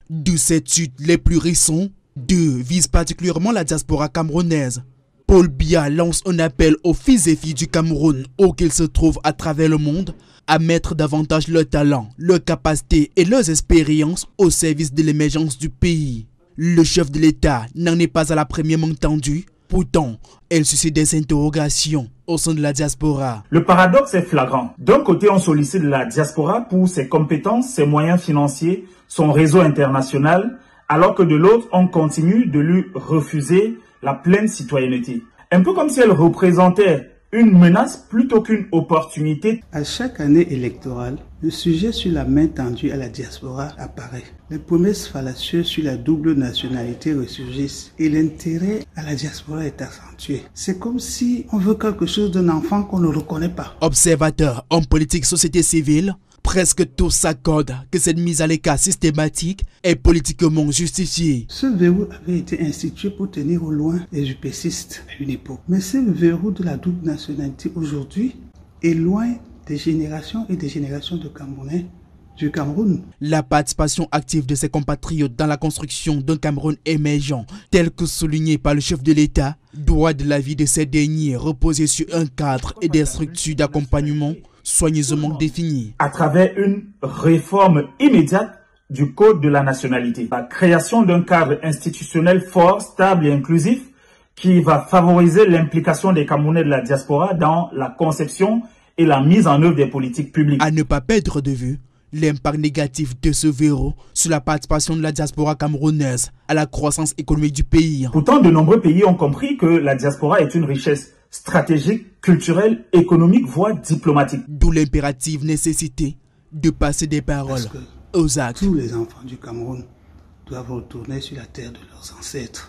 Deux études les plus récentes, visent particulièrement la diaspora camerounaise. Paul Biya lance un appel aux fils et filles du Cameroun, où qu'ils se trouvent à travers le monde, à mettre davantage leurs talents, leurs capacités et leurs expériences au service de l'émergence du pays. Le chef de l'État n'en est pas à la première main tendue, pourtant, elle suscite des interrogations au sein de la diaspora. Le paradoxe est flagrant. D'un côté, on sollicite la diaspora pour ses compétences, ses moyens financiers, son réseau international, alors que de l'autre, on continue de lui refuser la pleine citoyenneté. Un peu comme si elle représentait une menace plutôt qu'une opportunité. À chaque année électorale, le sujet sur la main tendue à la diaspora apparaît. Les promesses fallacieuses sur la double nationalité ressurgissent et l'intérêt à la diaspora est accentué. C'est comme si on veut quelque chose d'un enfant qu'on ne reconnaît pas. Observateurs, hommes politiques, société civile, presque tous s'accordent que cette mise à l'écart systématique est politiquement justifiée. Ce verrou avait été institué pour tenir au loin les UPCistes à une époque. Mais c'est le verrou de la double nationalité aujourd'hui est loin des générations et des générations de Camerounais du Cameroun. La participation active de ses compatriotes dans la construction d'un Cameroun émergent, tel que souligné par le chef de l'État, doit de la vie de ces derniers reposer sur un cadre et des structures d'accompagnement soigneusement définis. À travers une réforme immédiate du Code de la nationalité. La création d'un cadre institutionnel fort, stable et inclusif qui va favoriser l'implication des Camerounais de la diaspora dans la conception et la mise en œuvre des politiques publiques. À ne pas perdre de vue l'impact négatif de ce verrou sur la participation de la diaspora camerounaise à la croissance économique du pays. Pourtant, de nombreux pays ont compris que la diaspora est une richesse stratégique, culturelle, économique, voire diplomatique. D'où l'impérative nécessité de passer des paroles aux actes. Tous les enfants du Cameroun doivent retourner sur la terre de leurs ancêtres.